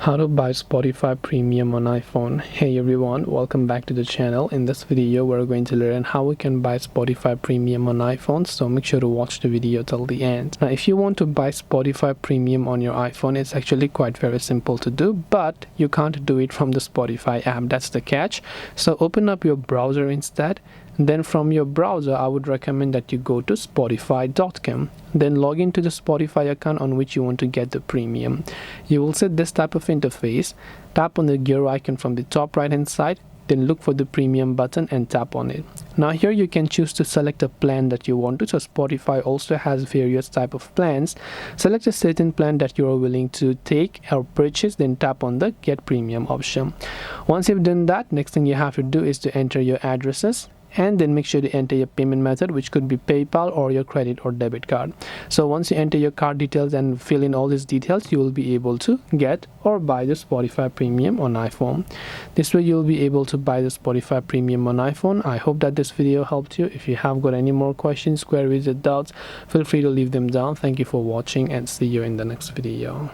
How to buy Spotify Premium on iPhone. Hey everyone, welcome back to the channel. In this video we're going to learn how we can buy Spotify Premium on iPhone, so make sure to watch the video till the end. Now if you want to buy Spotify Premium on your iPhone, it's actually quite very simple to do, but you can't do it from the Spotify app. That's the catch. So open up your browser instead. Then from your browser, I would recommend that you go to spotify.com. Then log into the Spotify account on which you want to get the premium. You will see this type of interface. Tap on the gear icon from the top right hand side. Then look for the premium button and tap on it. Now here you can choose to select a plan that you want to. So Spotify also has various type of plans. Select a certain plan that you are willing to take or purchase, then tap on the get premium option. Once you've done that, next thing you have to do is to enter your addresses. And then make sure to enter your payment method, which could be PayPal or your credit or debit card. So once you enter your card details and fill in all these details, you will be able to get or buy the Spotify Premium on iPhone. This way you'll be able to buy the Spotify Premium on iPhone. I hope that this video helped you. If you have got any more questions, queries or doubts, feel free to leave them down. Thank you for watching and see you in the next video.